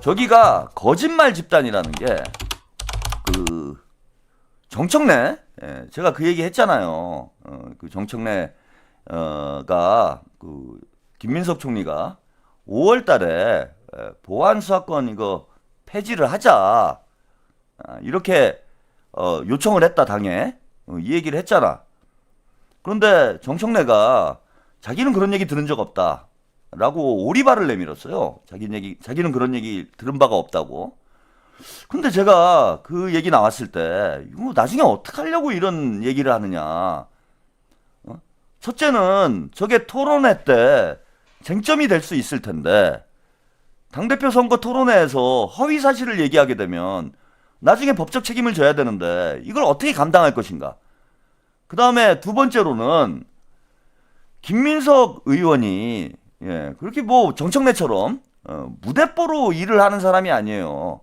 저기가 거짓말 집단이라는 게 정청래, 제가 그 얘기 했잖아요. 그 정청래가 김민석 총리가 5월달에 보안 수사권 이거 폐지를 하자 이렇게 요청을 했다 당에 이 얘기를 했잖아. 그런데 정청래가 자기는 그런 얘기 들은 적 없다라고 오리발을 내밀었어요. 자기는 그런 얘기 들은 바가 없다고. 근데 제가 그 얘기 나왔을 때 이거 나중에 어떻게 하려고 이런 얘기를 하느냐. 첫째는 저게 토론회 때 쟁점이 될 수 있을 텐데 당대표 선거 토론회에서 허위 사실을 얘기하게 되면 나중에 법적 책임을 져야 되는데 이걸 어떻게 감당할 것인가. 그 다음에 두 번째로는 김민석 의원이 그렇게 뭐 정청래처럼 무대뽀로 일을 하는 사람이 아니에요.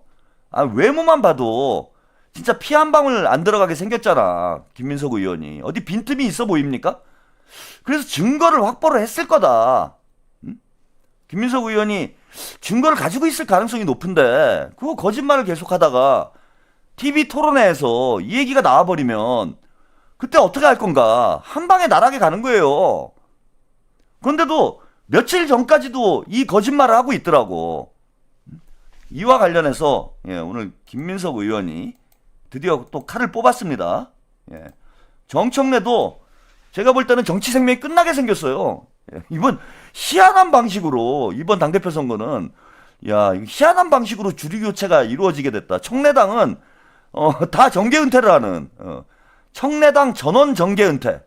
외모만 봐도 진짜 피 한 방울 안 들어가게 생겼잖아. 김민석 의원이. 어디 빈틈이 있어 보입니까? 그래서 증거를 확보를 했을 거다. 김민석 의원이 증거를 가지고 있을 가능성이 높은데 그거 거짓말을 계속하다가 TV 토론회에서 이 얘기가 나와버리면 그때 어떻게 할 건가. 한 방에 나락에 가는 거예요. 그런데도 며칠 전까지도 이 거짓말을 하고 있더라고. 이와 관련해서 오늘 김민석 의원이 드디어 또 칼을 뽑았습니다. 정청래도 제가 볼 때는 정치 생명이 끝나게 생겼어요. 이번 희한한 방식으로 이번 당대표 선거는 희한한 방식으로 주류 교체가 이루어지게 됐다. 청래당은 다 정계 은퇴를 하는 청래당 전원 정계 은퇴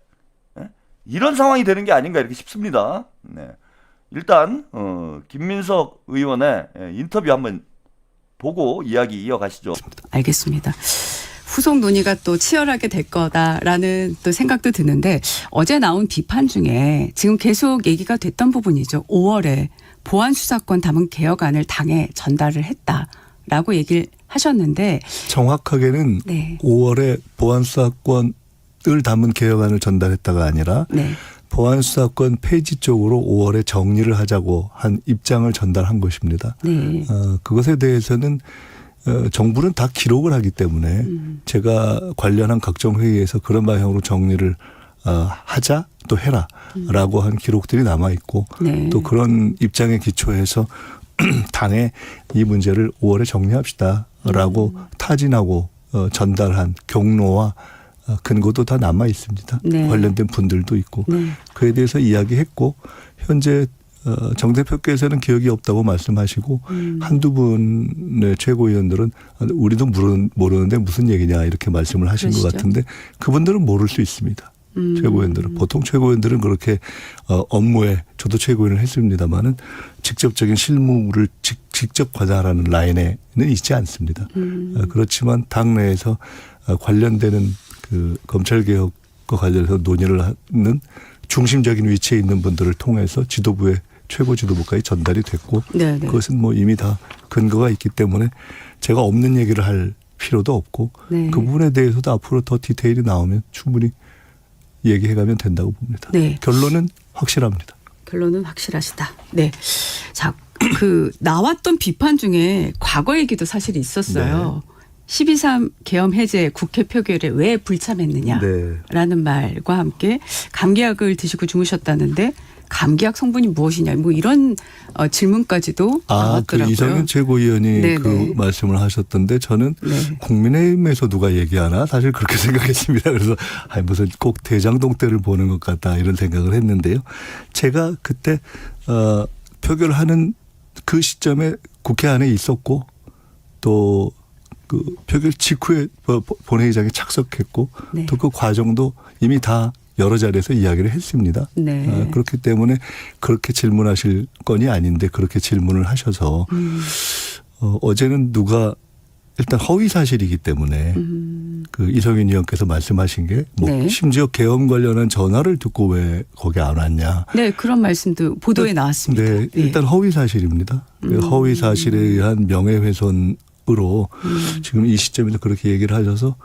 이런 상황이 되는 게 아닌가 이렇게 싶습니다. 일단 김민석 의원의 인터뷰 한번 보고 이야기 이어가시죠. 알겠습니다. 후속 논의가 또 치열하게 될 거다라는 또 생각도 드는데 어제 나온 비판 중에 지금 계속 얘기가 됐던 부분이죠. 5월에 보안수사권 담은 개혁안을 당에 전달을 했다라고 얘기를 하셨는데 정확하게는 5월에 보안수사권을 담은 개혁안을 전달했다가 아니라 보안수사권 폐지 쪽으로 5월에 정리를 하자고 한 입장을 전달한 것입니다. 그것에 대해서는 정부는 다 기록을 하기 때문에 제가 관련한 각종 회의에서 그런 방향으로 정리를 하자 또 해라라고 한 기록들이 남아 있고 또 그런 입장에 기초해서 당에 이 문제를 5월에 정리합시다라고 타진하고 전달한 경로와 근거도 다 남아 있습니다. 관련된 분들도 있고 그에 대해서 이야기했고 현재 정 대표께서는 기억이 없다고 말씀하시고 한두 분의 최고위원들은 우리도 모르는데 무슨 얘기냐 이렇게 말씀을 하신 것 같은데 그분들은 모를 수 있습니다. 최고위원들은. 보통 최고위원들은 그렇게 업무에 저도 최고위원을 했습니다마는 직접적인 실무를 직접 관할하는 라인에는 있지 않습니다. 그렇지만 당내에서 관련되는 그 검찰개혁과 관련해서 논의를 하는 중심적인 위치에 있는 분들을 통해서 지도부의 최고 지도부까지 전달이 됐고 그것은 뭐 이미 다 근거가 있기 때문에 제가 없는 얘기를 할 필요도 없고 그 부분에 대해서도 앞으로 더 디테일이 나오면 충분히 얘기해가면 된다고 봅니다. 결론은 확실합니다. 결론은 확실하시다. 자, 나왔던 비판 중에 과거 얘기도 사실 있었어요. 12.3 계엄 해제 국회 표결에 왜 불참했느냐라는 말과 함께 감기약을 드시고 주무셨다는데 감기약 성분이 무엇이냐 뭐 이런 질문까지도 나왔더라고요. 그 이정현 최고위원이 그 말씀을 하셨던데 저는 국민의힘에서 누가 얘기하나 사실 그렇게 생각했습니다. 그래서 무슨 꼭 대장동 때를 보는 것 같다 이런 생각을 했는데요. 제가 그때 표결하는 그 시점에 국회 안에 있었고 또 그 표결 직후에 본회의장에 착석했고 또 그 과정도 이미 다 여러 자리에서 이야기를 했습니다. 그렇기 때문에 그렇게 질문하실 건이 아닌데 그렇게 질문을 하셔서 어제는 누가 일단 허위 사실이기 때문에 그 이성윤 의원께서 말씀하신 게 뭐 심지어 계엄 관련한 전화를 듣고 왜 거기 안 왔냐. 그런 말씀도 보도에 나왔습니다. 일단 허위 사실입니다. 허위 사실에 의한 명예훼손으로 지금 이 시점에서 그렇게 얘기를 하셔서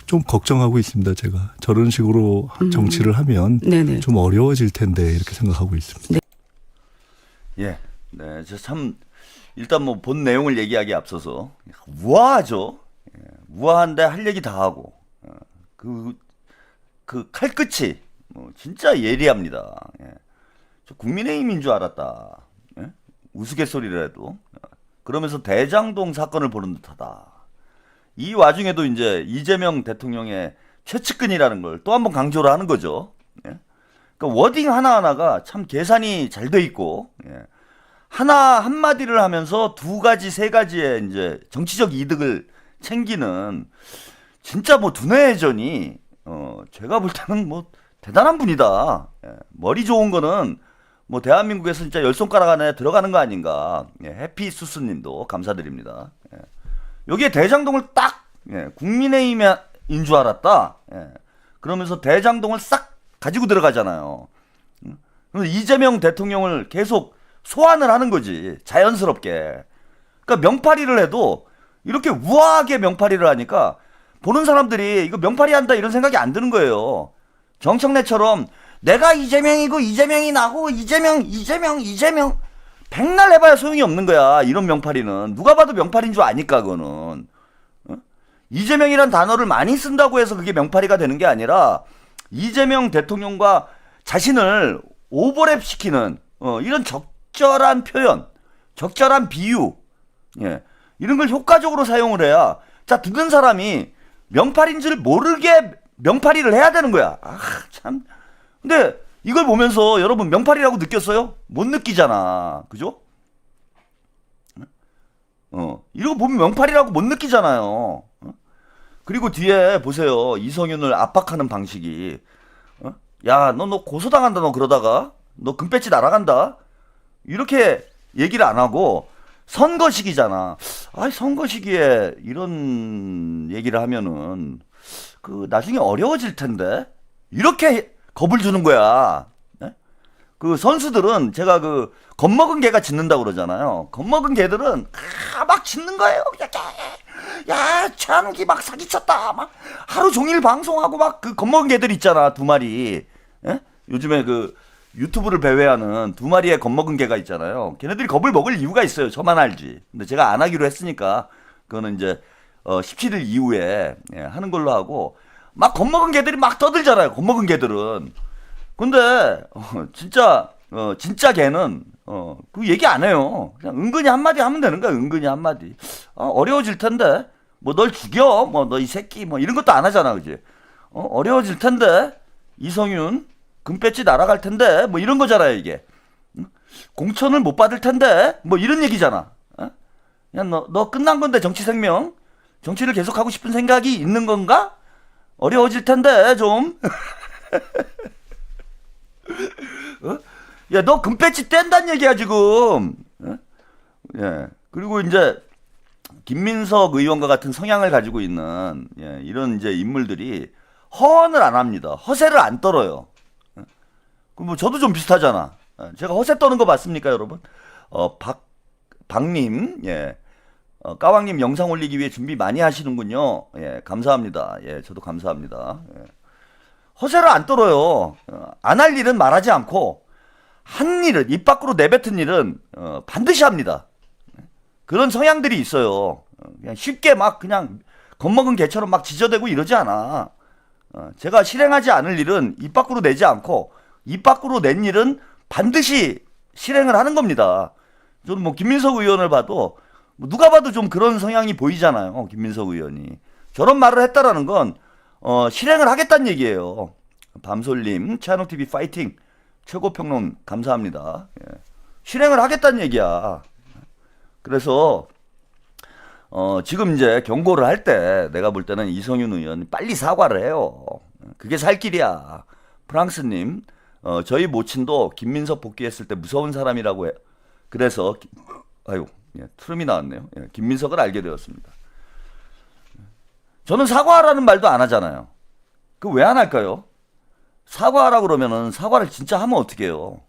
좀 걱정하고 있습니다. 제가 저런 식으로 정치를 하면 좀 어려워질 텐데 이렇게 생각하고 있습니다. 저 참 일단 뭐 본 내용을 얘기하기에 앞서서 우아하죠. 예, 우아한데 할 얘기 다 하고 그 칼끝이 뭐 진짜 예리합니다. 예. 저 국민의힘인 줄 알았다. 예? 우스갯소리를 해도 그러면서 대장동 사건을 보는 듯하다. 이 와중에도 이제 이재명 대통령의 최측근이라는 걸 또 한 번 강조를 하는 거죠. 예? 그러니까 워딩 하나하나가 참 계산이 잘 돼 있고, 예. 하나 한마디를 하면서 두 가지 세 가지의 이제 정치적 이득을 챙기는 진짜 뭐 두뇌전이 제가 볼 때는 뭐 대단한 분이다. 예. 머리 좋은 거는 뭐 대한민국에서 진짜 열 손가락 안에 들어가는 거 아닌가. 예. 해피수스님도 감사드립니다. 예. 여기에 대장동을 딱 예. 국민의힘인 줄 알았다. 예. 그러면서 대장동을 싹 가지고 들어가잖아요. 그래서 이재명 대통령을 계속 소환을 하는 거지. 자연스럽게. 그러니까 명파리를 해도 이렇게 우아하게 명파리를 하니까 보는 사람들이 이거 명파리 한다 이런 생각이 안 드는 거예요. 정청래처럼 내가 이재명이고 이재명이 나고 이재명 백날 해봐야 소용이 없는 거야. 이런 명파리는. 누가 봐도 명파리인 줄 아니까 그거는. 이재명이란 단어를 많이 쓴다고 해서 그게 명파리가 되는 게 아니라 이재명 대통령과 자신을 오버랩 시키는 이런 적절한 표현, 적절한 비유, 예, 이런 걸 효과적으로 사용을 해야 자 듣는 사람이 명파리인 줄 모르게 명파리를 해야 되는 거야. 아 참. 근데 이걸 보면서 여러분 명파리라고 느꼈어요? 못 느끼잖아, 그죠? 이러고 보면 명파리라고 못 느끼잖아요. 그리고 뒤에 보세요. 이성윤을 압박하는 방식이. 야, 너 고소당한다, 너 그러다가. 너 금배지 날아간다. 이렇게 얘기를 안 하고, 선거 시기잖아. 아, 선거 시기에 이런 얘기를 하면은, 나중에 어려워질 텐데. 이렇게 겁을 주는 거야. 네? 그 선수들은 제가 겁먹은 개가 짖는다고 그러잖아요. 겁먹은 개들은, 막 짖는 거예요. 야, 최한욱이 막 사기쳤다. 막 하루 종일 방송하고 막 겁먹은 개들 있잖아. 두 마리. 예? 요즘에 유튜브를 배회하는 두 마리의 겁먹은 개가 있잖아요. 걔네들이 겁을 먹을 이유가 있어요. 저만 알지. 근데 제가 안 하기로 했으니까 그거는 이제 17일 이후에 하는 걸로 하고 막 겁먹은 개들이 막 떠들잖아요. 겁먹은 개들은. 근데 진짜 개는 그 얘기 안 해요. 그냥 은근히 한마디 하면 되는 거야. 은근히 한마디. 어려워질 텐데. 뭐 널 죽여. 뭐 너 이 새끼. 뭐 이런 것도 안 하잖아. 그지? 어려워질 텐데. 이성윤 금배지 날아갈 텐데. 뭐 이런 거잖아요. 이게. 공천을 못 받을 텐데. 뭐 이런 얘기잖아. 그냥 너 끝난 건데 정치 생명. 정치를 계속하고 싶은 생각이 있는 건가? 어려워질 텐데 좀. 야, 너 금배지 뗀단 얘기야 지금. 예. 그리고 이제 김민석 의원과 같은 성향을 가지고 있는 이런 이제 인물들이 허언을 안 합니다. 허세를 안 떨어요. 그럼 뭐 저도 좀 비슷하잖아. 제가 허세 떠는 거 맞습니까, 여러분? 박님, 까왕님 영상 올리기 위해 준비 많이 하시는군요. 예, 감사합니다. 예, 저도 감사합니다. 예. 허세를 안 떨어요. 안 할 일은 말하지 않고 한 일은 입 밖으로 내뱉은 일은 반드시 합니다. 그런 성향들이 있어요. 그냥 쉽게 막 그냥 겁먹은 개처럼 막 지저대고 이러지 않아. 제가 실행하지 않을 일은 입 밖으로 내지 않고 입 밖으로 낸 일은 반드시 실행을 하는 겁니다. 저는 뭐 김민석 의원을 봐도 누가 봐도 좀 그런 성향이 보이잖아요. 김민석 의원이. 저런 말을 했다라는 건 실행을 하겠다는 얘기예요. 밤솔님, 최한욱TV 파이팅. 최고평론 감사합니다. 예. 실행을 하겠다는 얘기야. 그래서 지금 이제 경고를 할 때 내가 볼 때는 이성윤 의원 빨리 사과를 해요. 그게 살 길이야. 프랑스님, 저희 모친도 김민석 복귀했을 때 무서운 사람이라고 해. 그래서 트름이 나왔네요. 예, 김민석을 알게 되었습니다. 저는 사과하라는 말도 안 하잖아요. 그 왜 안 할까요? 사과하라 그러면은 사과를 진짜 하면 어떻게 해요?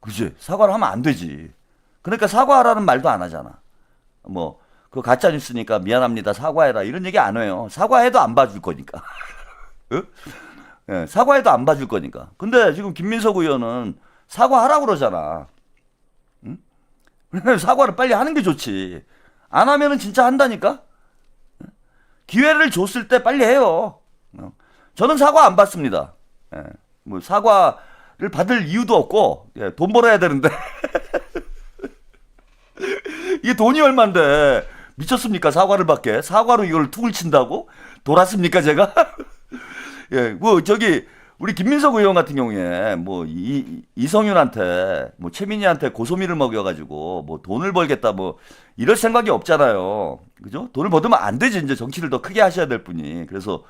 그지? 사과를 하면 안 되지. 그러니까 사과하라는 말도 안 하잖아. 뭐 그거 가짜 뉴스니까 미안합니다. 사과해라. 이런 얘기 안 해요. 사과해도 안 봐줄 거니까. 예, 사과해도 안 봐줄 거니까. 근데 지금 김민석 의원은 사과하라고 그러잖아. 응? 사과를 빨리 하는 게 좋지. 안 하면은 진짜 한다니까? 기회를 줬을 때 빨리 해요. 저는 사과 안 받습니다. 예, 뭐 사과를 받을 이유도 없고, 예, 돈 벌어야 되는데. 이게 돈이 얼만데 미쳤습니까? 사과를 받게. 사과로 이걸 툭을 친다고? 돌았습니까, 제가? 예, 뭐 저기 우리 김민석 의원 같은 경우에 뭐 이성윤한테 뭐 최민희한테 고소미를 먹여가지고 뭐 돈을 벌겠다 뭐 이럴 생각이 없잖아요. 그죠? 돈을 벌으면 안 되지. 이제 정치를 더 크게 하셔야 될 분이. 그래서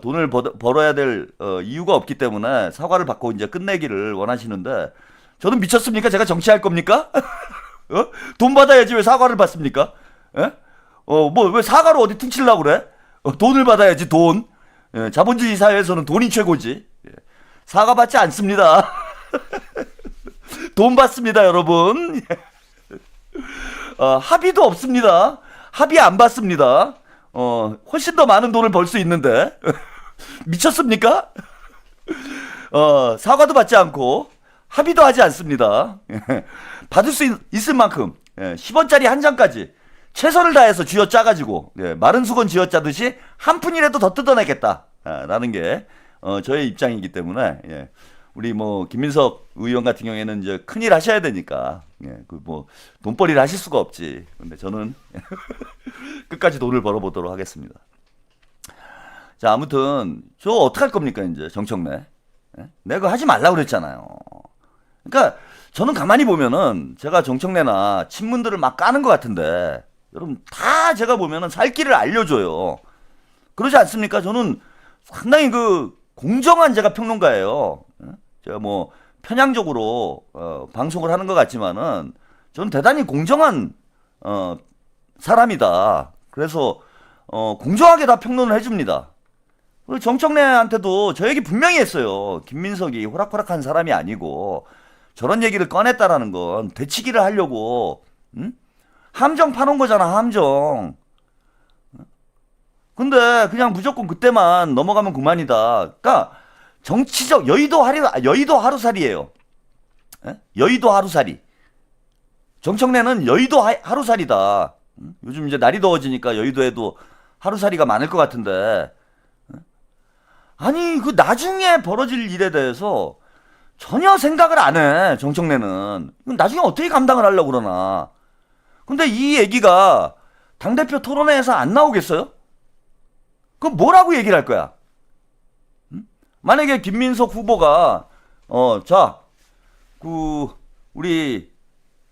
돈을 벌어야 될 이유가 없기 때문에 사과를 받고 이제 끝내기를 원하시는데 저는 미쳤습니까? 제가 정치할 겁니까? 돈 받아야지 왜 사과를 받습니까? 예? 뭐 왜 사과로 어디 퉁치려고 그래? 돈을 받아야지 돈. 예, 자본주의 사회에서는 돈이 최고지. 예, 사과 받지 않습니다. 돈 받습니다, 여러분. 합의도 없습니다. 합의 안 받습니다. 훨씬 더 많은 돈을 벌 수 있는데. 미쳤습니까? 사과도 받지 않고 합의도 하지 않습니다. 받을 수 있을 만큼 10원짜리 한 장까지 최선을 다해서 쥐어짜가지고 마른 수건 쥐어짜듯이 한 푼이라도 더 뜯어내겠다 라는 게 저의 입장이기 때문에 우리 뭐 김민석 의원 같은 경우에는 이제 큰일 하셔야 되니까 그 뭐 돈벌이를 하실 수가 없지. 근데 저는 끝까지 돈을 벌어보도록 하겠습니다. 자, 아무튼 저 어떡할 겁니까 이제 정청래? 내가 하지 말라고 그랬잖아요. 그러니까 저는 가만히 보면은 제가 정청래나 친문들을 막 까는 것 같은데 여러분 다 제가 보면은 살 길을 알려줘요. 그러지 않습니까? 저는 상당히 그 공정한 제가 평론가예요. 제가 뭐 편향적으로 방송을 하는 것 같지만은 저는 대단히 공정한 사람이다. 그래서 공정하게 다 평론을 해줍니다. 그리고 정청래한테도 저 얘기 분명히 했어요. 김민석이 호락호락한 사람이 아니고 저런 얘기를 꺼냈다라는 건 되치기를 하려고 함정 파놓은 거잖아, 함정. 근데 그냥 무조건 그때만 넘어가면 그만이다. 그러니까 정치적 여의도 하루살이에요. 여의도 하루살이. 정청래는 여의도 하루살이다. 요즘 이제 날이 더워지니까 여의도에도 하루살이가 많을 것 같은데. 아니 그 나중에 벌어질 일에 대해서 전혀 생각을 안 해. 정청래는 나중에 어떻게 감당을 하려고 그러나. 근데 이 얘기가 당대표 토론회에서 안 나오겠어요? 그럼 뭐라고 얘기를 할 거야? 만약에 김민석 후보가 자, 우리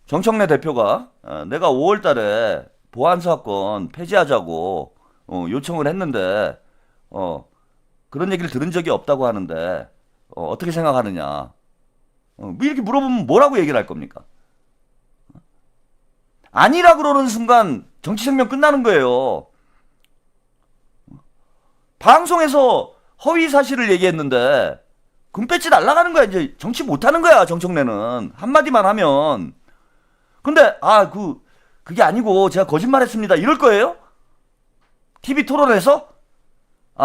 정청래 대표가 내가 5월달에 보안 사건 폐지하자고 요청을 했는데 그런 얘기를 들은 적이 없다고 하는데 어떻게 생각하느냐? 뭐 이렇게 물어보면 뭐라고 얘기를 할 겁니까? 아니라 그러는 순간 정치 생명 끝나는 거예요. 방송에서 허위 사실을 얘기했는데 금배지 날아가는 거야. 이제 정치 못하는 거야. 정청래는 한마디만 하면. 근데 그게 아니고 제가 거짓말했습니다. 이럴 거예요? TV 토론에서?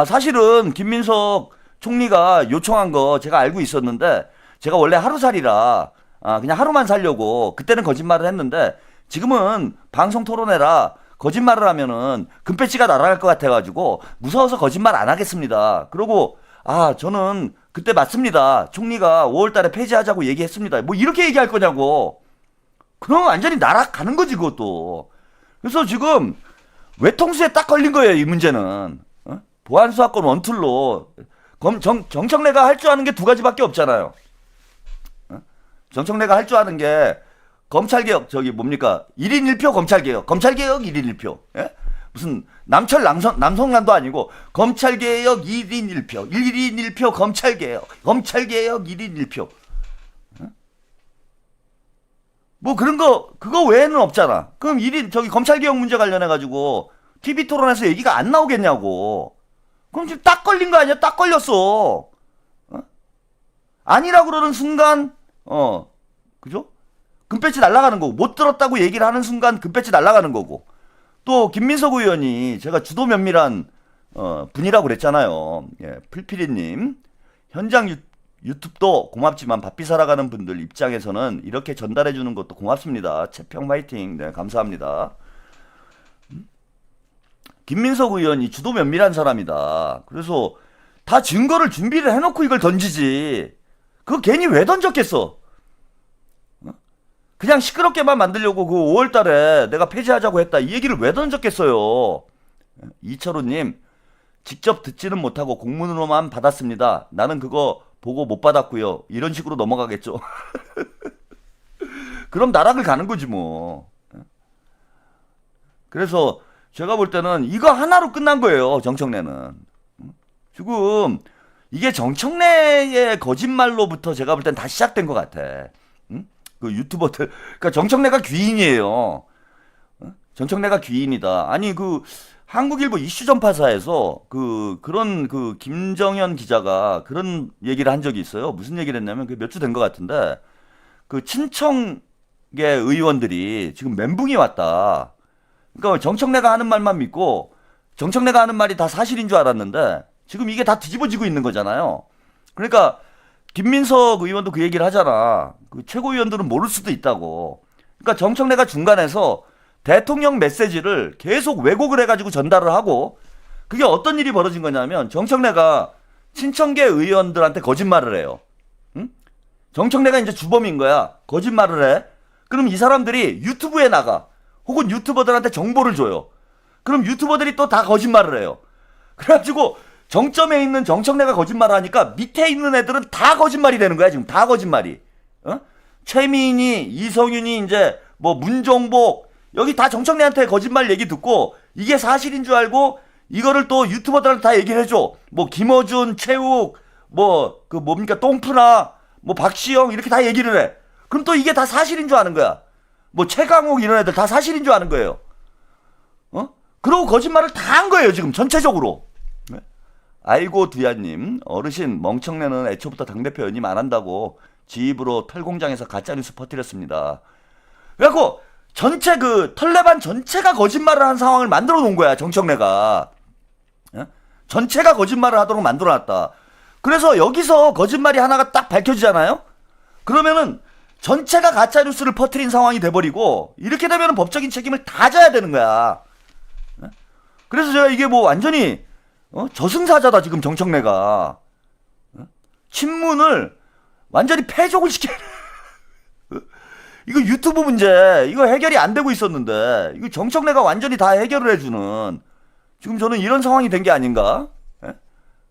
사실은 김민석 총리가 요청한 거 제가 알고 있었는데 제가 원래 하루살이라 그냥 하루만 살려고 그때는 거짓말을 했는데 지금은 방송 토론회라 거짓말을 하면은 금배지가 날아갈 것 같아가지고 무서워서 거짓말 안 하겠습니다. 그러고 저는 그때 맞습니다. 총리가 5월달에 폐지하자고 얘기했습니다. 뭐 이렇게 얘기할 거냐고. 그럼 완전히 날아가는 거지 그것도. 그래서 지금 외통수에 딱 걸린 거예요 이 문제는. 보안수사권 원툴로 정청래가 할 줄 아는 게 두 가지밖에 없잖아요. 정청래가 할 줄 아는 게 검찰개혁 1인 1표 검찰개혁 1인 1표. 예? 무슨 남철 남성란도 아니고 검찰개혁 1인 1표 1인 1표 검찰개혁 1인 1표. 뭐 그런 거 그거 외에는 없잖아. 그럼 검찰개혁 문제 관련해 가지고 TV 토론에서 얘기가 안 나오겠냐고. 그럼 지금 딱 걸린 거 아니야? 딱 걸렸어. 아니라고 그러는 순간 그죠? 금배지 날아가는 거고 못 들었다고 얘기를 하는 순간 금배지 날아가는 거고. 또 김민석 의원이 제가 주도 면밀한 분이라고 그랬잖아요. 예, 풀피디님 현장 유튜브도 고맙지만 바삐 살아가는 분들 입장에서는 이렇게 전달해 주는 것도 고맙습니다. 채평 화이팅. 네, 감사합니다. 김민석 의원이 주도 면밀한 사람이다. 그래서 다 증거를 준비를 해놓고 이걸 던지지. 그거 괜히 왜 던졌겠어? 그냥 시끄럽게만 만들려고 그 5월 달에 내가 폐지하자고 했다. 이 얘기를 왜 던졌겠어요? 이철우님, 직접 듣지는 못하고 공문으로만 받았습니다. 나는 그거 보고 못 받았고요. 이런 식으로 넘어가겠죠. 그럼 나락을 가는 거지 뭐. 그래서 제가 볼 때는 이거 하나로 끝난 거예요. 정청래는. 지금 이게 정청래의 거짓말로부터 제가 볼 땐 다 시작된 것 같아. 그 유튜버들. 그러니까 정청래가 귀인이에요. 정청래가 귀인이다. 아니 그 한국일보 이슈 전파사에서 그런 김정현 기자가 그런 얘기를 한 적이 있어요. 무슨 얘기를 했냐면 그 몇 주 된 것 같은데 그 친청계 의원들이 지금 멘붕이 왔다. 그러니까 정청래가 하는 말만 믿고 정청래가 하는 말이 다 사실인 줄 알았는데 지금 이게 다 뒤집어지고 있는 거잖아요. 그러니까 김민석 의원도 그 얘기를 하잖아. 그 최고위원들은 모를 수도 있다고. 그러니까 정청래가 중간에서 대통령 메시지를 계속 왜곡을 해가지고 전달을 하고 그게 어떤 일이 벌어진 거냐면 정청래가 친청계 의원들한테 거짓말을 해요. 응? 정청래가 이제 주범인 거야. 거짓말을 해. 그럼 이 사람들이 유튜브에 나가. 혹은 유튜버들한테 정보를 줘요. 그럼 유튜버들이 또 다 거짓말을 해요. 그래가지고 정점에 있는 정청래가 거짓말을 하니까 밑에 있는 애들은 다 거짓말이 되는 거야. 지금 다 거짓말이. 어? 최민희, 이성윤이 이제 뭐 문종복 여기 다 정청래한테 거짓말 얘기 듣고 이게 사실인 줄 알고 이거를 또 유튜버들한테 다 얘기를 해줘. 뭐 김어준, 최욱, 뭐 그 뭡니까 똥프나 뭐 박시영 이렇게 다 얘기를 해. 그럼 또 이게 다 사실인 줄 아는 거야. 뭐 최강욱 이런 애들 다 사실인 줄 아는 거예요. 어? 그러고 거짓말을 다 한 거예요 지금 전체적으로. 네? 아이고 두야님 어르신 멍청내는 애초부터 당대표 연임 안 한다고 지 입으로 털공장에서 가짜뉴스 퍼뜨렸습니다. 그래갖고 전체 그 털레반 전체가 거짓말을 한 상황을 만들어 놓은 거야 정청래가. 예? 전체가 거짓말을 하도록 만들어 놨다. 그래서 여기서 거짓말이 하나가 딱 밝혀지잖아요. 그러면은 전체가 가짜뉴스를 퍼뜨린 상황이 돼버리고 이렇게 되면 법적인 책임을 다 져야 되는 거야. 예? 그래서 제가 이게 뭐 완전히 저승사자다 지금 정청래가. 친문을 완전히 패족을 시켜. 이거 유튜브 문제 이거 해결이 안 되고 있었는데 이거 정청래가 완전히 다 해결을 해주는 지금 저는 이런 상황이 된 게 아닌가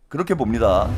그렇게 봅니다.